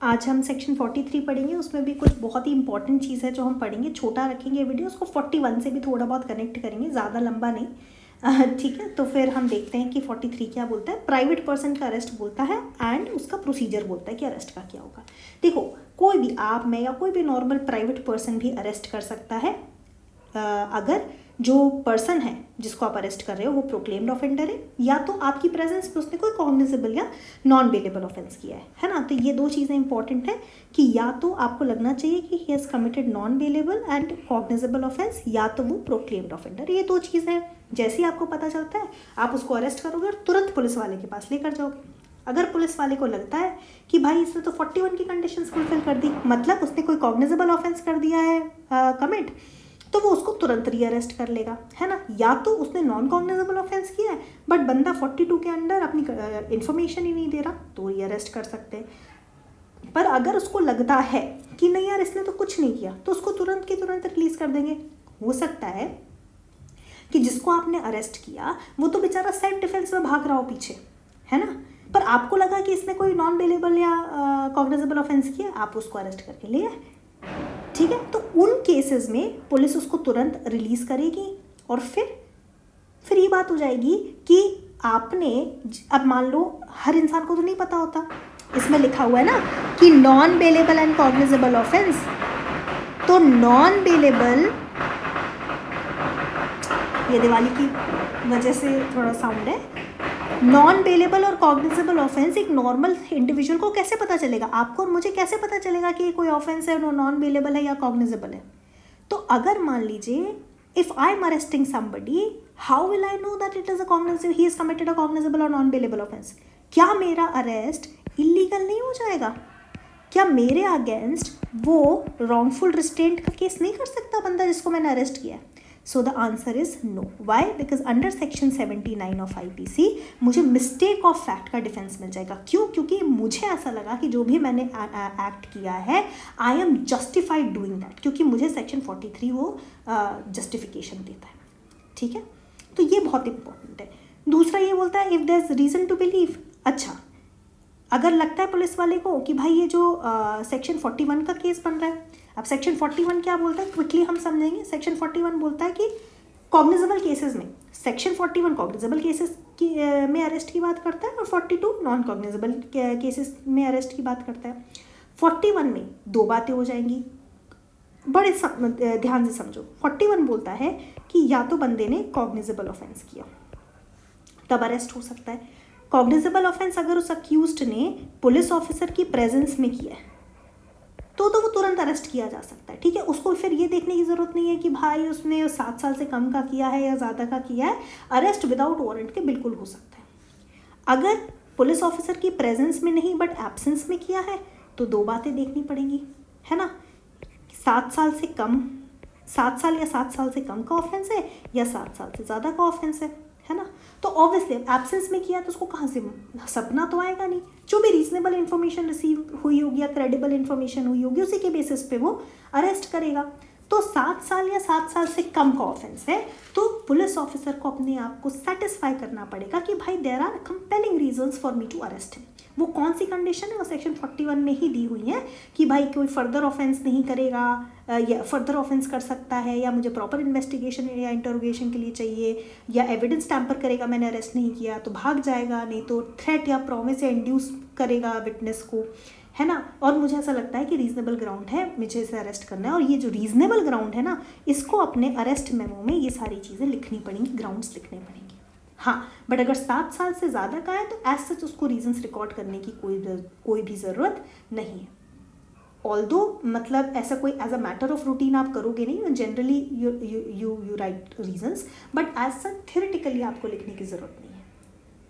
आज हम सेक्शन 43 पढ़ेंगे। उसमें भी कुछ बहुत ही इंपॉर्टेंट चीज़ है जो हम पढ़ेंगे। छोटा रखेंगे वीडियो, उसको 41 से भी थोड़ा बहुत कनेक्ट करेंगे, ज़्यादा लंबा नहीं। ठीक है, तो फिर हम देखते हैं कि 43 क्या बोलता है। प्राइवेट पर्सन का अरेस्ट बोलता है एंड उसका प्रोसीजर बोलता है कि अरेस्ट का क्या होगा। देखो, कोई भी, आप, मैं या कोई भी नॉर्मल प्राइवेट पर्सन भी अरेस्ट कर सकता है अगर जो पर्सन है जिसको आप अरेस्ट कर रहे हो वो प्रोक्लेम्ड ऑफेंडर है, या तो आपकी प्रेजेंस में उसने कोई कॉग्निजेबल या नॉन बेलेबल ऑफेंस किया है ना। तो ये दो चीज़ें इंपॉर्टेंट है कि या तो आपको लगना चाहिए कि he has committed non bailable and cognizable offence, या तो वो प्रोक्लेम्ड ऑफेंडर। ये दो चीज़ें हैं। जैसे ही आपको पता चलता है आप उसको अरेस्ट करोगे और तुरंत पुलिस वाले के पास लेकर जाओगे। अगर पुलिस वाले को लगता है कि भाई इसने तो 41 की कंडीशंस फुलफिल कर दी, मतलब उसने कोई कॉग्निजेबल ऑफेंस कर दिया है कमिट, तो वो उसको तुरंत रीअरेस्ट कर लेगा, है ना। या तो उसने नॉन कॉग्निजेबल ऑफेंस किया है बट बंदा 42 के अंडर अपनी इन्फॉर्मेशन ही नहीं दे रहा, तो रीअरेस्ट कर सकते हैं। पर अगर उसको लगता है कि नहीं यार इसने तो कुछ नहीं किया, तो उसको तुरंत के तुरंत रिलीज कर देंगे। हो सकता है कि जिसको आपने अरेस्ट किया वो तो बेचारा सेल्फ डिफेंस में भाग रहा हो पीछे, है ना, पर आपको लगा कि इसने कोई नॉन बेलेबल या कॉग्निजेबल ऑफेंस किया, आप उसको अरेस्ट करके ले आए। ठीक है, तो उन केसेस में पुलिस उसको तुरंत रिलीज करेगी और फिर ये बात हो जाएगी कि आपने, अब मान लो हर इंसान को तो नहीं पता होता, इसमें लिखा हुआ है ना कि non bailable and cognizable offence, तो नॉन बेलेबल, ये दिवाली की वजह से थोड़ा साउंड है, नॉन बेलेबल और कॉग्निजेबल ऑफेंस एक नॉर्मल इंडिविजुअल को कैसे पता चलेगा, आपको और मुझे कैसे पता चलेगा कि कोई ऑफेंस है, नॉन बेलेबल है या कॉग्निजेबल है। तो अगर मान लीजिए if I am arresting somebody, how will I know that it is a cognizable, he is committed a cognizable और नॉन बेलेबल ऑफेंस। क्या मेरा अरेस्ट इलीगल नहीं हो जाएगा? क्या मेरे अगेंस्ट वो रॉन्गफुल रिस्ट्रेंट का केस नहीं कर सकता बंदा जिसको मैंने अरेस्ट किया है? So the answer is no. Why? Because under section 79 of IPC मुझे मिस्टेक ऑफ फैक्ट का डिफेंस मिल जाएगा। क्यों? क्योंकि मुझे ऐसा लगा कि जो भी मैंने एक्ट किया है I am justified doing that, क्योंकि मुझे सेक्शन 43 वो जस्टिफिकेशन देता है। ठीक है, तो ये बहुत इंपॉर्टेंट है। दूसरा ये बोलता है if there is reason to believe. अच्छा, अगर लगता है पुलिस वाले को कि भाई ये जो सेक्शन 41 का केस बन रहा है, अब सेक्शन 41 क्या बोलता है क्विकली हम समझेंगे। सेक्शन 41 बोलता है कि कॉग्निजेबल केसेस में, सेक्शन 41 कॉग्निजेबल केसेस की में अरेस्ट की बात करता है और 42 नॉन कॉग्निजेबल केसेस में अरेस्ट की बात करता है। 41 में दो बातें हो जाएंगी, बड़े ध्यान से समझो। 41 बोलता है कि या तो बंदे ने कॉग्निजेबल ऑफेंस किया तब अरेस्ट हो सकता है। कॉग्निजेबल ऑफेंस अगर उस अक्यूज्ड ने पुलिस ऑफिसर की प्रेजेंस में किया है तो वो तुरंत अरेस्ट किया जा सकता है। ठीक है, उसको फिर ये देखने की ज़रूरत नहीं है कि भाई उसने 7 साल से कम का किया है या ज़्यादा का किया है। अरेस्ट विदाउट वारंट के बिल्कुल हो सकता है। अगर पुलिस ऑफिसर की प्रेजेंस में नहीं बट एब्सेंस में किया है तो दो बातें देखनी पड़ेंगी, है ना। 7 साल से कम, 7 साल या 7 साल से कम का ऑफेंस है या 7 साल से ज़्यादा का ऑफेंस है ना। तो ऑब्वियसली एब्सेंस में किया तो उसको कहाँ से सपना तो आएगा नहीं। जो भी रीजनेबल इन्फॉर्मेशन रिसीव हुई होगी या क्रेडिबल इन्फॉर्मेशन हुई होगी उसी के बेसिस पे वो अरेस्ट करेगा। तो 7 साल या 7 साल से कम का ऑफेंस है तो पुलिस ऑफिसर को अपने आप को सेटिस्फाई करना पड़ेगा कि भाई there are compelling reasons for me to arrest him. वो कौन सी कंडीशन है? वो सेक्शन 41 में ही दी हुई है कि भाई कोई फर्दर ऑफेंस नहीं करेगा या फर्दर ऑफेंस कर सकता है, या मुझे प्रॉपर इन्वेस्टिगेशन या इंटरोगेशन के लिए चाहिए, या एविडेंस टैम्पर करेगा मैंने अरेस्ट नहीं किया तो भाग जाएगा, नहीं तो थ्रेट या प्रॉमिस या इंड्यूस करेगा विटनेस को, है ना। और मुझे ऐसा लगता है कि रीजनेबल ग्राउंड है मुझे इसे अरेस्ट करना है, और ये जो रीजनेबल ग्राउंड है ना इसको अपने अरेस्ट मेमो में ये सारी चीज़ें लिखनी पड़ेंगी, ग्राउंड्स लिखने पड़ेंगे। हाँ, बट अगर 7 साल से ज़्यादा का है तो एज सच उसको रीजंस रिकॉर्ड करने की कोई भी ज़रूरत नहीं है। ऑल्दो मतलब ऐसा कोई as a matter of routine आप करोगे नहीं, generally you write reasons, but as such theoretically आपको लिखने की ज़रूरत नहीं है।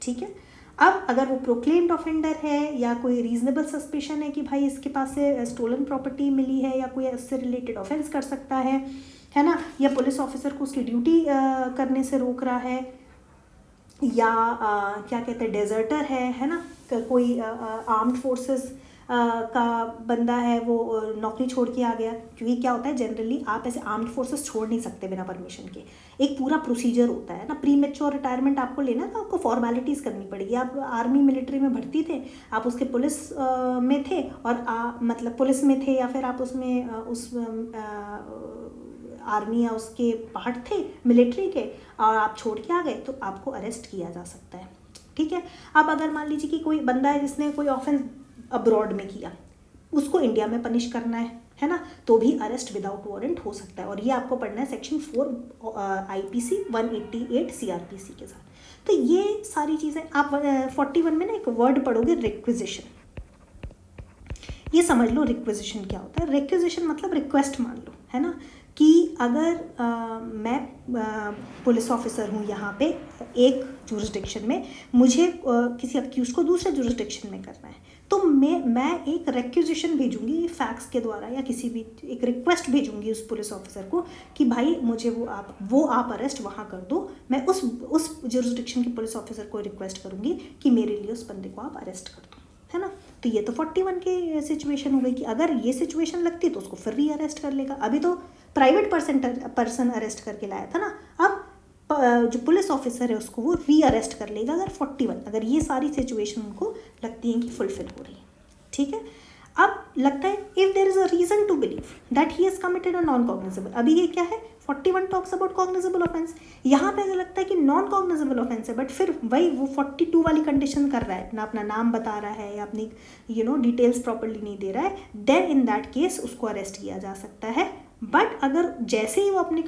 ठीक है, अब अगर वो प्रोक्लेम्ड ऑफेंडर है या कोई रीजनेबल सस्पिशन है कि भाई इसके पास से स्टोलन प्रॉपर्टी मिली है या कोई उससे रिलेटेड ऑफेंस कर सकता है ना, या पुलिस ऑफिसर को उसकी ड्यूटी करने से रोक रहा है, या क्या कहते हैं डेजर्टर है ना, कोई आर्म्ड फोर्सेस का बंदा है, वो नौकरी छोड़ के आ गया, क्योंकि क्या होता है जनरली आप ऐसे आर्म्ड फोर्सेस छोड़ नहीं सकते बिना परमिशन के, एक पूरा प्रोसीजर होता है ना। प्री मैच्योर रिटायरमेंट आपको लेना तो आपको फॉर्मेलिटीज़ करनी पड़ेगी। आप आर्मी मिलिट्री में भर्ती थे, आप उसके पुलिस में थे और मतलब पुलिस में थे, या फिर आप उसमें उस आर्मी या उसके पार्ट थे मिलिट्री के, और आप छोड़ के आ गए, तो आपको अरेस्ट किया जा सकता है। ठीक है। अब अगर मान लीजिए कि कोई बंदा है जिसने कोई ऑफेंस अब्रॉड में किया, उसको इंडिया में पनिश करना है ना, तो भी अरेस्ट विदाउट वारंट हो सकता है। और ये आपको पढ़ना है सेक्शन 4 IPC 188 CRPC के साथ। तो ये सारी चीज़ें आप 41 में ना एक वर्ड पढ़ोगे रिक्विजिशन। ये समझ लो रिक्विजिशन क्या होता है। रिक्विजिशन मतलब रिक्वेस्ट मान लो, है ना, कि अगर मैं पुलिस ऑफिसर हूँ यहाँ पे एक जुरिस्डिक्शन में, मुझे किसी अक्यूज को दूसरे जुरिस्डिक्शन में करना है, तो मैं एक रिक्विजिशन भेजूंगी फैक्स के द्वारा, या किसी भी एक रिक्वेस्ट भेजूंगी उस पुलिस ऑफिसर को कि भाई मुझे वो आप अरेस्ट वहाँ कर दो। मैं उस जुरिस्डिक्शन के पुलिस ऑफिसर को रिक्वेस्ट करूँगी कि मेरे लिए उस बंदे को आप अरेस्ट कर दो, है ना। तो ये तो 41 की सिचुएशन हो गई कि अगर ये सिचुएशन लगती तो उसको फिर री अरेस्ट कर लेगा। अभी तो प्राइवेट पर्सन अरेस्ट करके लाया था ना, अब जो पुलिस ऑफिसर है उसको वो री अरेस्ट कर लेगा अगर 41, अगर ये सारी सिचुएशन उनको लगती है कि फुलफिल हो रही है। ठीक है। अब लगता है if there is a reason to believe that he has committed a non cognizable. अभी ये क्या है, 41 टॉक्स अबाउट कॉग्निजेबल ऑफेंस। यहाँ पे अगर लगता है कि नॉन कॉग्निजेबल ऑफेंस है, बट फिर वही वो 42 वाली कंडीशन कर रहा है ना, अपना नाम बता रहा है या अपनी डिटेल्स प्रॉपरली नहीं दे रहा है, देन इन दैट केस उसको अरेस्ट किया जा सकता है। बट अगर जैसे ही वो अपने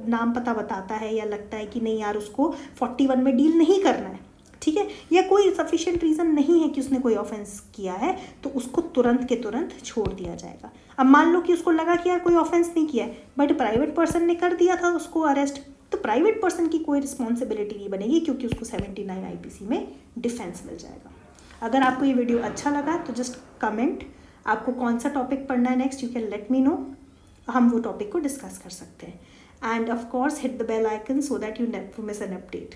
नाम पता बताता है या लगता है कि नहीं यार उसको 41 में डील नहीं करना है, ठीक है, या कोई सफिशिएंट रीज़न नहीं है कि उसने कोई ऑफेंस किया है, तो उसको तुरंत के तुरंत छोड़ दिया जाएगा। अब मान लो कि उसको लगा कि यार कोई ऑफेंस नहीं किया है, बट प्राइवेट पर्सन ने कर दिया था उसको अरेस्ट, तो प्राइवेट पर्सन की कोई रिस्पॉन्सिबिलिटी नहीं बनेगी, क्योंकि उसको 79 IPC में डिफेंस मिल जाएगा। अगर आपको ये वीडियो अच्छा लगा तो जस्ट कमेंट, आपको कौन सा टॉपिक पढ़ना है next, you can let me know, हम वो टॉपिक को डिस्कस कर सकते हैं। And of course hit the bell icon so that you never miss an update.